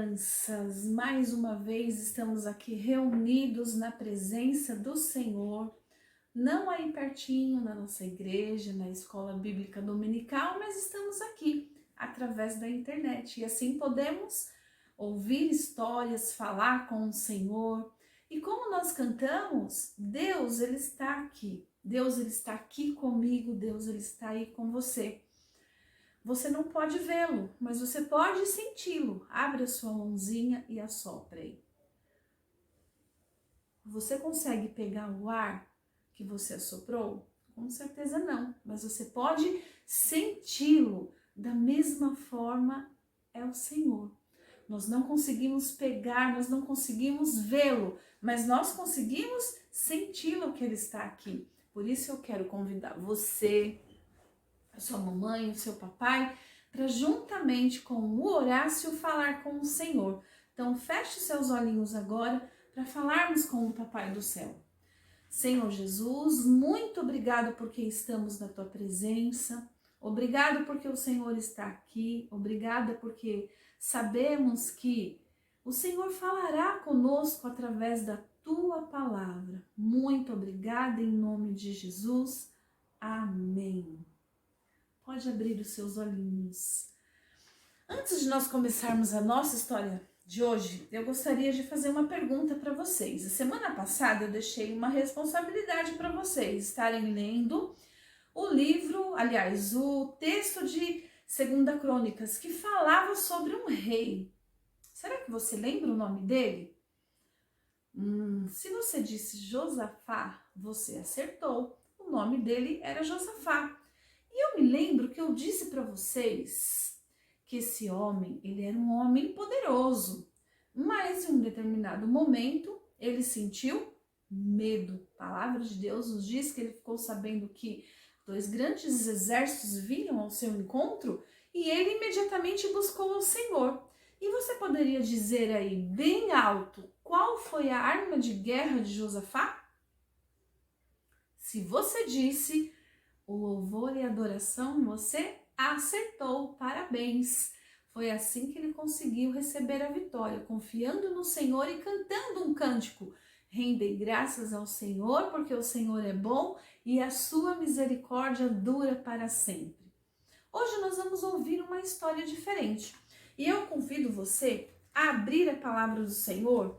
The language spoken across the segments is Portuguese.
crianças, mais uma vez estamos aqui reunidos na presença do Senhor, não aí pertinho na nossa igreja, na escola bíblica dominical, mas estamos aqui através da internet e assim podemos ouvir histórias, falar com o Senhor. E como nós cantamos, Deus ele está aqui, Deus ele está aqui comigo, Deus ele está aí com você. Você não pode vê-lo, mas você pode senti-lo. Abre a sua mãozinha e assopra aí. Você consegue pegar o ar que você assoprou? Com certeza não, mas você pode senti-lo. Da mesma forma é o Senhor. Nós não conseguimos pegar, nós não conseguimos vê-lo, mas nós conseguimos senti-lo que ele está aqui. Por isso eu quero convidar você, a sua mamãe, o seu papai, para juntamente com o Horácio falar com o Senhor. Então feche seus olhinhos agora para falarmos com o Papai do Céu. Senhor Jesus, muito obrigado porque estamos na tua presença. Obrigado porque o Senhor está aqui. Obrigada porque sabemos que o Senhor falará conosco através da tua palavra. Muito obrigada em nome de Jesus. Amém. Pode abrir os seus olhinhos. Antes de nós começarmos a nossa história de hoje, eu gostaria de fazer uma pergunta para vocês. A semana passada eu deixei uma responsabilidade para vocês estarem lendo o livro, aliás, o texto de 2 Crônicas, que falava sobre um rei. Será que você lembra o nome dele? Se você disse Josafá, você acertou. O nome dele era Josafá. E eu me lembro que eu disse para vocês que esse homem, ele era um homem poderoso, mas em um determinado momento ele sentiu medo. A palavra de Deus nos diz que ele ficou sabendo que 2 grandes exércitos vinham ao seu encontro e ele imediatamente buscou o Senhor. E você poderia dizer aí bem alto qual foi a arma de guerra de Josafá? Se você disse o louvor e adoração, você acertou, parabéns! Foi assim que ele conseguiu receber a vitória, confiando no Senhor e cantando um cântico. Rendem graças ao Senhor, porque o Senhor é bom e a sua misericórdia dura para sempre. Hoje nós vamos ouvir uma história diferente e eu convido você a abrir a palavra do Senhor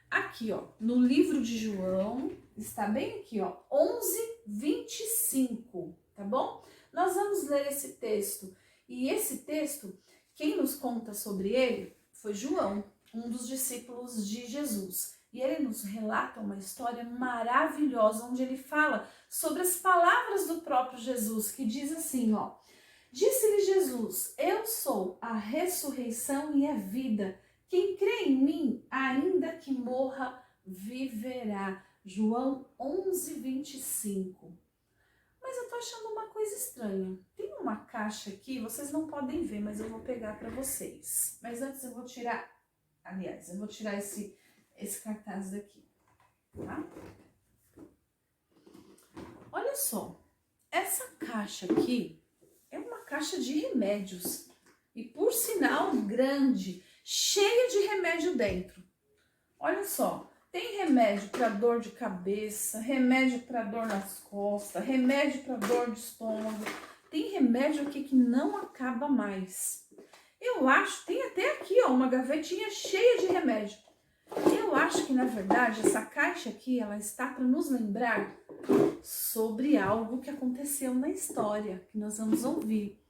aqui, ó, no livro de João, está bem aqui, ó, 11:25, tá bom? Nós vamos ler esse texto, e esse texto, quem nos conta sobre ele foi João, um dos discípulos de Jesus. E ele nos relata uma história maravilhosa, onde ele fala sobre as palavras do próprio Jesus, que diz assim, ó: Disse-lhe Jesus, eu sou a ressurreição e a vida. Quem crê em mim, ainda que morra, viverá. João 11:25. Mas eu tô achando uma coisa estranha. Tem uma caixa aqui, vocês não podem ver, mas eu vou pegar para vocês. Mas antes eu vou tirar, eu vou tirar esse cartaz daqui, tá? Olha só, essa caixa aqui é uma caixa de remédios. E por sinal grande, cheia de remédio dentro. Olha só, tem remédio para dor de cabeça, remédio para dor nas costas, remédio para dor de estômago. Tem remédio aqui que não acaba mais. Eu acho, tem até aqui, ó, uma gavetinha cheia de remédio. Eu acho que, na verdade, essa caixa aqui, ela está para nos lembrar sobre algo que aconteceu na história, que nós vamos ouvir.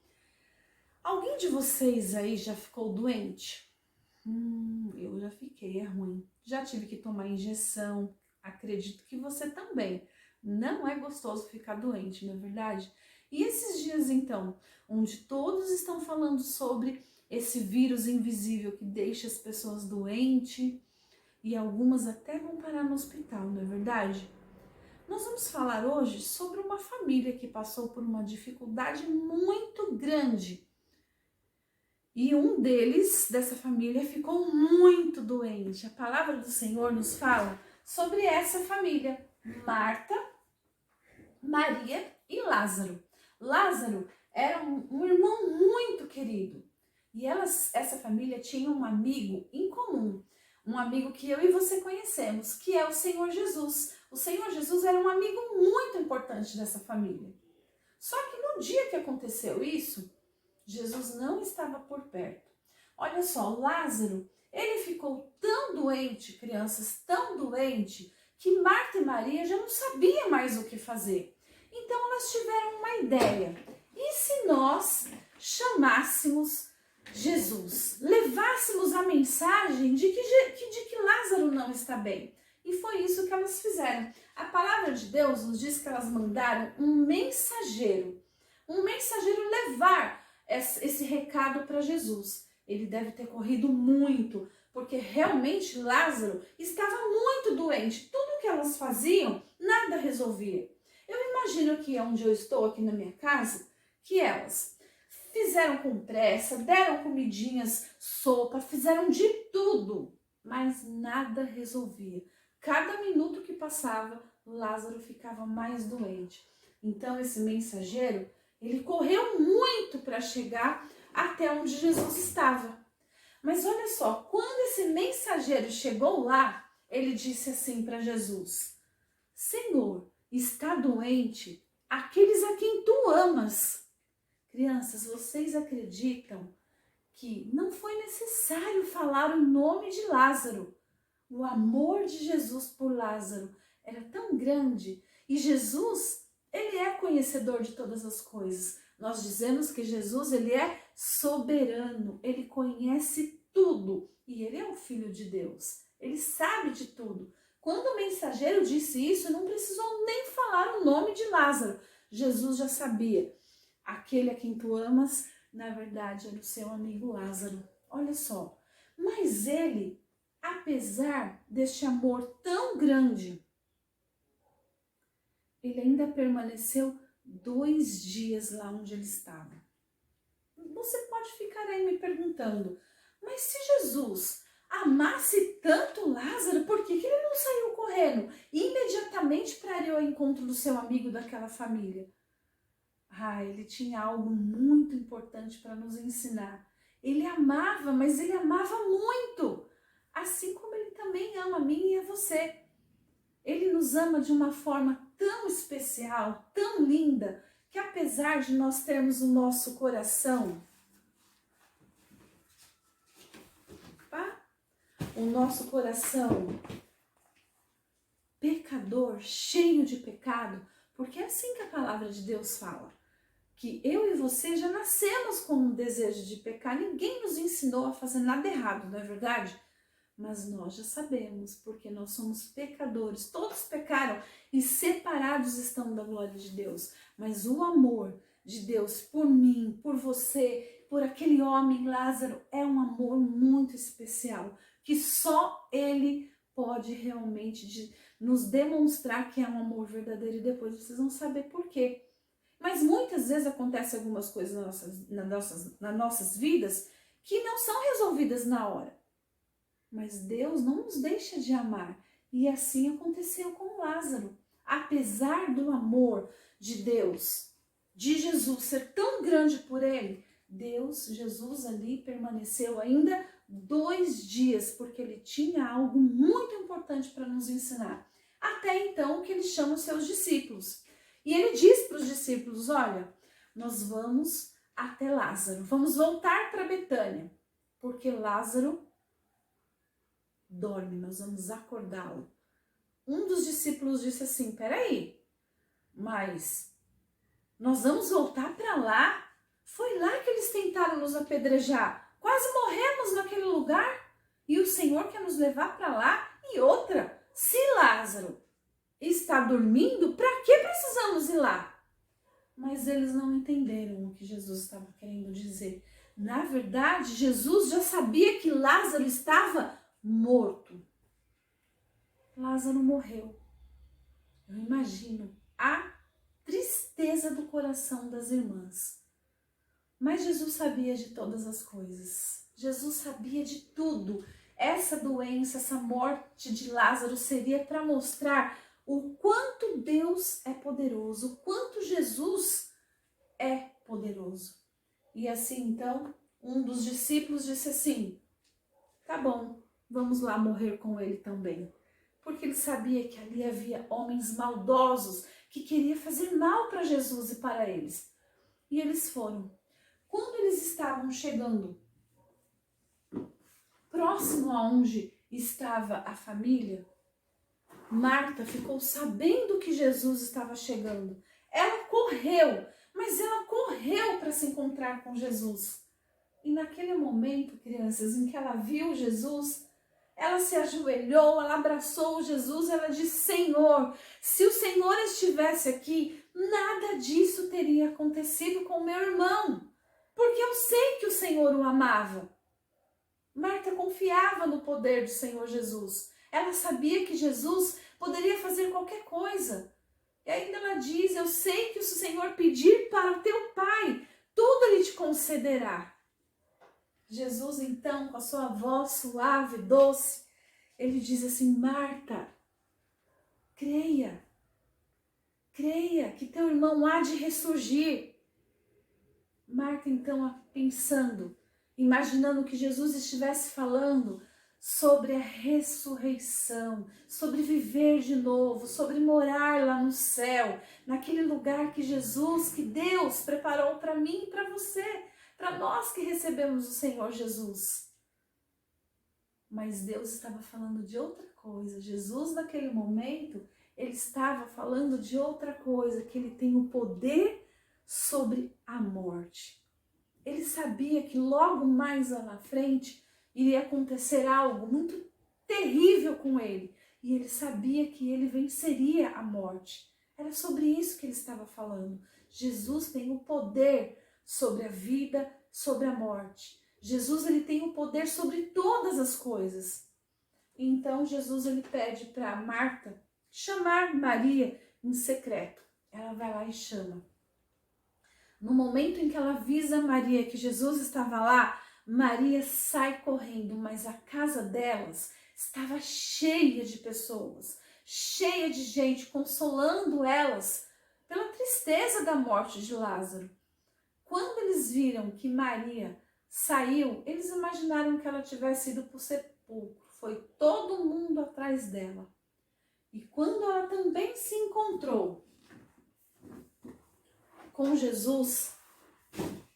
Alguém de vocês aí já ficou doente? Eu já fiquei, é ruim. Já tive que tomar injeção, acredito que você também. Não é gostoso ficar doente, não é verdade? E esses dias então, onde todos estão falando sobre esse vírus invisível que deixa as pessoas doentes e algumas até vão parar no hospital, não é verdade? Nós vamos falar hoje sobre uma família que passou por uma dificuldade muito grande. E um deles, dessa família, ficou muito doente. A palavra do Senhor nos fala sobre essa família: Marta, Maria e Lázaro. Lázaro era um irmão muito querido. E essa família tinha um amigo em comum, um amigo que eu e você conhecemos, que é o Senhor Jesus. O Senhor Jesus era um amigo muito importante dessa família. Só que no dia que aconteceu isso, Jesus não estava por perto. Olha só, Lázaro, ele ficou tão doente, crianças, tão doente, que Marta e Maria já não sabiam mais o que fazer. Então elas tiveram uma ideia. E se nós chamássemos Jesus, levássemos a mensagem de que Lázaro não está bem? E foi isso que elas fizeram. A palavra de Deus nos diz que elas mandaram um mensageiro levar esse recado para Jesus. Ele deve ter corrido muito, porque realmente Lázaro estava muito doente. Tudo que elas faziam, nada resolvia. Eu imagino que onde eu estou aqui na minha casa, que elas fizeram com pressa, deram comidinhas, sopa, fizeram de tudo, mas nada resolvia. Cada minuto que passava, Lázaro ficava mais doente. Então esse mensageiro, ele correu muito para chegar até onde Jesus estava. Mas olha só, quando esse mensageiro chegou lá, ele disse assim para Jesus: Senhor, está doente aqueles a quem tu amas. Crianças, vocês acreditam que não foi necessário falar o nome de Lázaro? O amor de Jesus por Lázaro era tão grande, e Jesus, ele é conhecedor de todas as coisas. Nós dizemos que Jesus, ele é soberano, ele conhece tudo, e ele é o Filho de Deus, ele sabe de tudo. Quando o mensageiro disse isso, não precisou nem falar o nome de Lázaro. Jesus já sabia. Aquele a quem tu amas, na verdade, era o seu amigo Lázaro. Olha só, mas ele, apesar deste amor tão grande, ele ainda permaneceu 2 dias lá onde ele estava. Você pode ficar aí me perguntando, mas se Jesus amasse tanto Lázaro, por que ele não saiu correndo imediatamente para ir ao encontro do seu amigo daquela família? Ele tinha algo muito importante para nos ensinar. Ele amava, mas ele amava muito, assim como ele também ama a mim e a você. Ele nos ama de uma forma tão especial, tão linda, que apesar de nós termos o nosso coração, o nosso coração pecador, cheio de pecado, porque é assim que a palavra de Deus fala, que eu e você já nascemos com um desejo de pecar, ninguém nos ensinou a fazer nada errado, não é verdade? Mas nós já sabemos, porque nós somos pecadores, todos pecaram e separados estão da glória de Deus. Mas o amor de Deus por mim, por você, por aquele homem Lázaro, é um amor muito especial, que só ele pode realmente nos demonstrar que é um amor verdadeiro, e depois vocês vão saber por quê. Mas muitas vezes acontecem algumas coisas nas nossas vidas que não são resolvidas na hora. Mas Deus não nos deixa de amar. E assim aconteceu com Lázaro. Apesar do amor de Deus, de Jesus ser tão grande por ele, Jesus ali permaneceu ainda 2 dias, porque ele tinha algo muito importante para nos ensinar. Até então que ele chama os seus discípulos. E ele diz para os discípulos, olha, nós vamos até Lázaro, vamos voltar para Betânia, porque Lázaro dorme, nós vamos acordá-lo. Um dos discípulos disse assim, peraí, mas nós vamos voltar para lá? Foi lá que eles tentaram nos apedrejar, quase morremos naquele lugar, e o Senhor quer nos levar para lá? E outra, se Lázaro está dormindo, para que precisamos ir lá? Mas eles não entenderam o que Jesus estava querendo dizer. Na verdade, Jesus já sabia que Lázaro estava morto. Lázaro morreu. Eu imagino a tristeza do coração das irmãs. Mas Jesus sabia de todas as coisas. Jesus sabia de tudo. Essa doença, essa morte de Lázaro seria para mostrar o quanto Deus é poderoso, o quanto Jesus é poderoso. E assim, então, um dos discípulos disse assim: tá bom, vamos lá morrer com ele também. Porque ele sabia que ali havia homens maldosos que queriam fazer mal para Jesus e para eles. E eles foram. Quando eles estavam chegando próximo aonde estava a família, Marta ficou sabendo que Jesus estava chegando. Ela correu, mas ela correu para se encontrar com Jesus. E naquele momento, crianças, em que ela viu Jesus, ela se ajoelhou, ela abraçou Jesus, ela disse: Senhor, se o Senhor estivesse aqui, nada disso teria acontecido com meu irmão, porque eu sei que o Senhor o amava. Marta confiava no poder do Senhor Jesus. Ela sabia que Jesus poderia fazer qualquer coisa. E ainda ela diz: eu sei que se o Senhor pedir para o teu Pai, tudo Ele te concederá. Jesus, então, com a sua voz suave, doce, ele diz assim: Marta, creia que teu irmão há de ressurgir. Marta, então, pensando, imaginando que Jesus estivesse falando sobre a ressurreição, sobre viver de novo, sobre morar lá no céu, naquele lugar que Jesus, que Deus preparou para mim e para você, para nós que recebemos o Senhor Jesus. Mas Deus estava falando de outra coisa. Jesus, naquele momento, ele estava falando de outra coisa, que ele tem o poder sobre a morte. Ele sabia que logo mais lá na frente iria acontecer algo muito terrível com ele. E ele sabia que ele venceria a morte. Era sobre isso que ele estava falando. Jesus tem o poder sobre a vida, sobre a morte. Jesus, ele tem o poder sobre todas as coisas. Então Jesus, ele pede para Marta chamar Maria em secreto. Ela vai lá e chama. No momento em que ela avisa Maria que Jesus estava lá, Maria sai correndo, mas a casa delas estava cheia de pessoas, cheia de gente consolando elas pela tristeza da morte de Lázaro. Quando eles viram que Maria saiu, eles imaginaram que ela tivesse ido para o sepulcro. Foi todo mundo atrás dela. E quando ela também se encontrou com Jesus,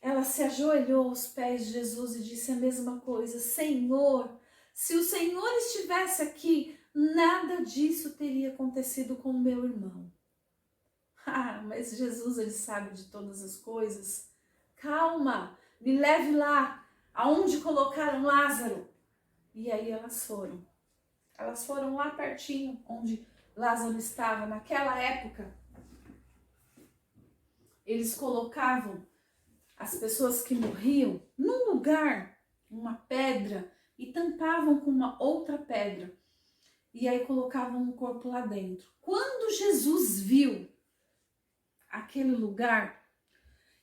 ela se ajoelhou aos pés de Jesus e disse a mesma coisa: Senhor, se o Senhor estivesse aqui, nada disso teria acontecido com o meu irmão. Ah, mas Jesus, ele sabe de todas as coisas. Calma, me leve lá, aonde colocaram Lázaro. E aí elas foram. Elas foram lá pertinho, onde Lázaro estava. Naquela época, eles colocavam as pessoas que morriam num lugar, uma pedra, e tampavam com uma outra pedra. E aí colocavam o corpo lá dentro. Quando Jesus viu aquele lugar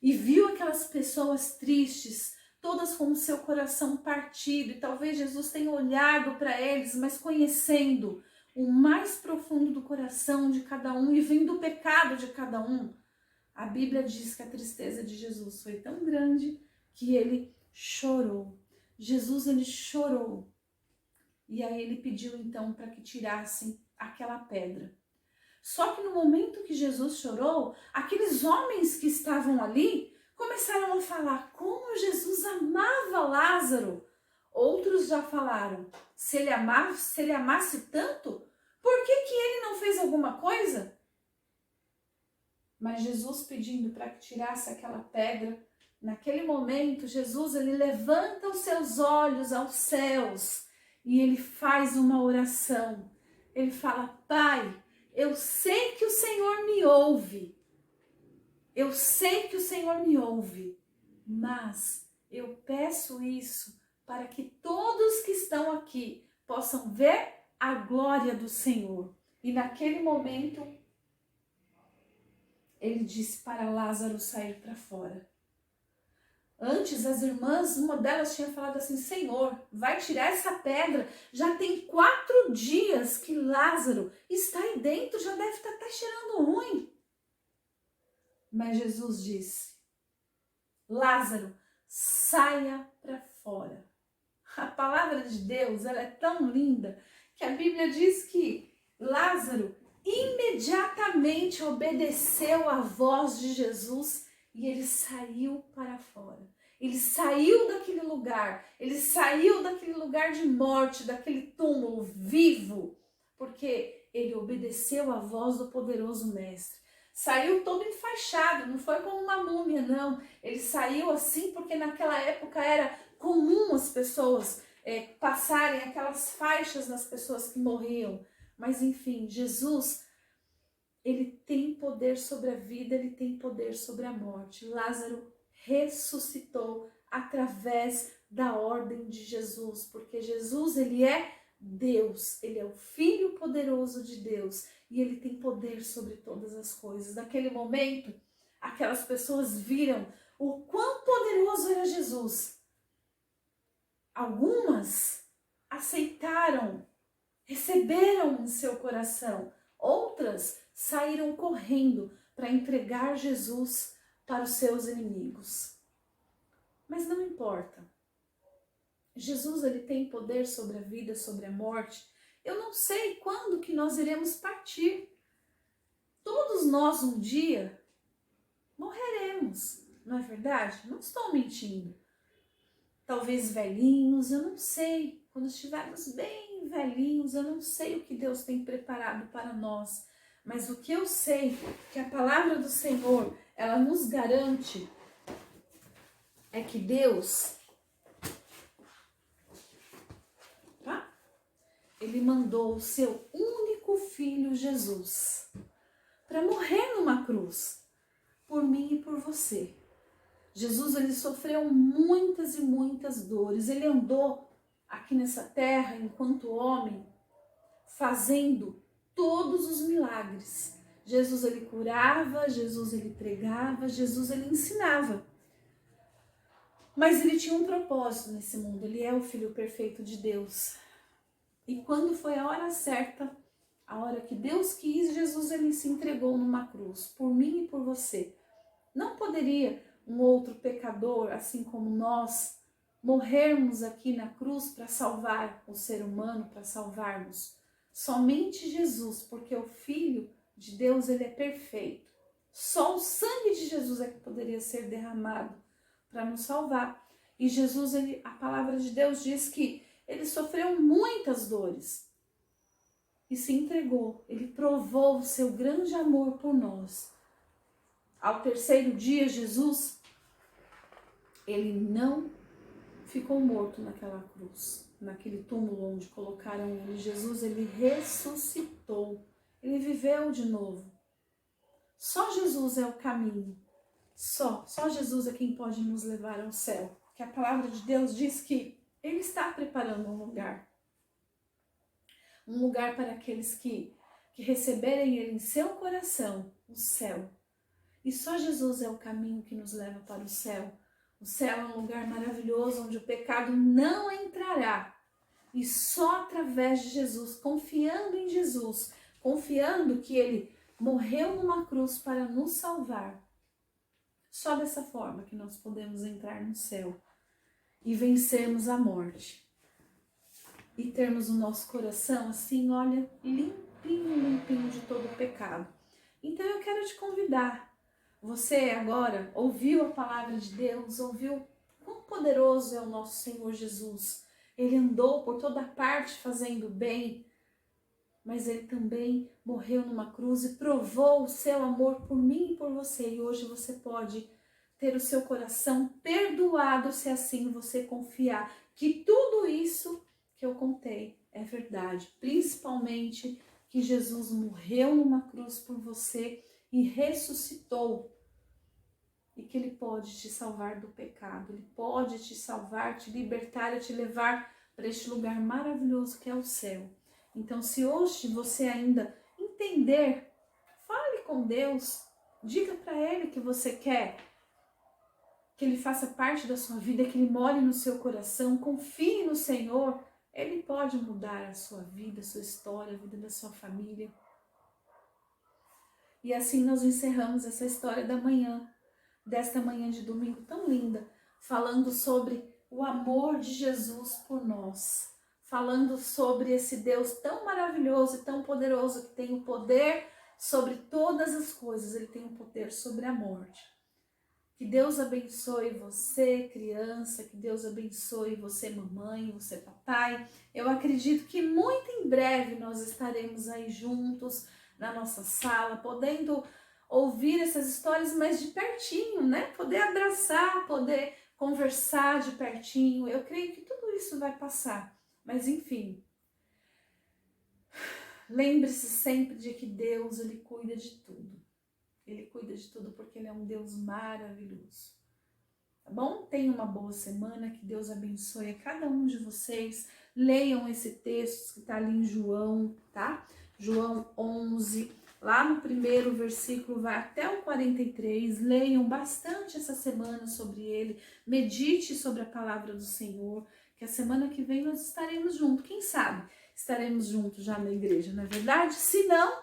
e viu aquelas pessoas tristes, todas com o seu coração partido, e talvez Jesus tenha olhado para eles, mas conhecendo o mais profundo do coração de cada um e vendo o pecado de cada um, a Bíblia diz que a tristeza de Jesus foi tão grande que ele chorou. Jesus, ele chorou. E aí ele pediu então para que tirassem aquela pedra. Só que no momento que Jesus chorou, aqueles homens que estavam ali começaram a falar como Jesus amava Lázaro. Outros já falaram: se ele amasse tanto, por que ele não fez alguma coisa? Mas Jesus pedindo para que tirasse aquela pedra, naquele momento Jesus, ele levanta os seus olhos aos céus e ele faz uma oração. Ele fala: Pai, eu sei que o Senhor me ouve. Eu sei que o Senhor me ouve, mas eu peço isso para que todos que estão aqui possam ver a glória do Senhor. E naquele momento, ele disse para Lázaro sair para fora. Antes, as irmãs, uma delas tinha falado assim: Senhor, vai tirar essa pedra. Já tem 4 dias que Lázaro está aí dentro, já deve estar até cheirando ruim. Mas Jesus disse: Lázaro, saia para fora. A palavra de Deus, ela é tão linda que a Bíblia diz que Lázaro imediatamente obedeceu à voz de Jesus e ele saiu para fora. Ele saiu daquele lugar, ele saiu daquele lugar de morte, daquele túmulo vivo, porque ele obedeceu à voz do poderoso mestre. Saiu todo enfaixado, não foi como uma múmia, não. Ele saiu assim porque naquela época era comum as pessoas passarem aquelas faixas nas pessoas que morriam. Mas enfim, Jesus, ele tem poder sobre a vida, ele tem poder sobre a morte. Lázaro ressuscitou através da ordem de Jesus, porque Jesus, ele é Deus, ele é o Filho poderoso de Deus e ele tem poder sobre todas as coisas. Naquele momento, aquelas pessoas viram o quão poderoso era Jesus. Algumas aceitaram, receberam em seu coração, outras saíram correndo para entregar Jesus para os seus inimigos. Mas não importa. Jesus, ele tem poder sobre a vida, sobre a morte. Eu não sei quando que nós iremos partir. Todos nós um dia morreremos, não é verdade? Não estou mentindo. Talvez velhinhos, eu não sei. Quando estivermos bem velhinhos, eu não sei o que Deus tem preparado para nós. Mas o que eu sei, que a palavra do Senhor, ela nos garante, é que Deus, ele mandou o seu único filho Jesus para morrer numa cruz, por mim e por você. Jesus, ele sofreu muitas e muitas dores. Ele andou aqui nessa terra enquanto homem, fazendo todos os milagres. Jesus, ele curava, Jesus, ele pregava, Jesus, ele ensinava. Mas ele tinha um propósito nesse mundo. Ele é o Filho perfeito de Deus. E quando foi a hora certa, a hora que Deus quis, Jesus, ele se entregou numa cruz, por mim e por você. Não poderia um outro pecador, assim como nós, morrermos aqui na cruz para salvar o ser humano, para salvarmos. Somente Jesus, porque o Filho de Deus, ele é perfeito. Só o sangue de Jesus é que poderia ser derramado para nos salvar. E Jesus, a palavra de Deus diz que ele sofreu muitas dores e se entregou. Ele provou o seu grande amor por nós. Ao terceiro dia, Jesus, ele não ficou morto naquela cruz, naquele túmulo onde colocaram ele. Jesus, ele ressuscitou, ele viveu de novo. Só Jesus é o caminho, só Jesus é quem pode nos levar ao céu. Porque a palavra de Deus diz que ele está preparando um lugar para aqueles que receberem ele em seu coração, o céu. E só Jesus é o caminho que nos leva para o céu. O céu é um lugar maravilhoso onde o pecado não entrará. E só através de Jesus, confiando em Jesus, confiando que ele morreu numa cruz para nos salvar. Só dessa forma que nós podemos entrar no céu e vencermos a morte. E termos o nosso coração assim, olha, limpinho de todo o pecado. Então eu quero te convidar. Você agora ouviu a palavra de Deus, ouviu quão poderoso é o nosso Senhor Jesus. Ele andou por toda parte fazendo bem, mas ele também morreu numa cruz e provou o seu amor por mim e por você. E hoje você pode ter o seu coração perdoado se assim você confiar que tudo isso que eu contei é verdade. Principalmente que Jesus morreu numa cruz por você e ressuscitou, e que ele pode te salvar do pecado, ele pode te salvar, te libertar e te levar para este lugar maravilhoso que é o céu. Então, se hoje você ainda entender, fale com Deus, diga para ele que você quer que ele faça parte da sua vida, que ele more no seu coração, confie no Senhor, ele pode mudar a sua vida, a sua história, a vida da sua família. E assim nós encerramos essa história da manhã, desta manhã de domingo tão linda, falando sobre o amor de Jesus por nós, falando sobre esse Deus tão maravilhoso e tão poderoso que tem o poder sobre todas as coisas, ele tem o poder sobre a morte. Que Deus abençoe você, criança, que Deus abençoe você, mamãe, você, papai. Eu acredito que muito em breve nós estaremos aí juntos na nossa sala, podendo ouvir essas histórias mais de pertinho, né? Poder abraçar, poder conversar de pertinho. Eu creio que tudo isso vai passar, mas enfim. Lembre-se sempre de que Deus, ele cuida de tudo. Ele cuida de tudo porque ele é um Deus maravilhoso. Tá bom? Tenha uma boa semana, que Deus abençoe a cada um de vocês. Leiam esse texto que está ali em João, tá? João 11, lá no primeiro versículo, vai até o 43. Leiam bastante essa semana sobre ele. Medite sobre a palavra do Senhor, que a semana que vem nós estaremos juntos. Quem sabe estaremos juntos já na igreja, não é verdade? Se não,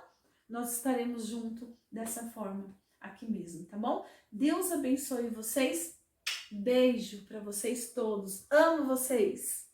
nós estaremos juntos dessa forma aqui mesmo, tá bom? Deus abençoe vocês. Beijo para vocês todos. Amo vocês.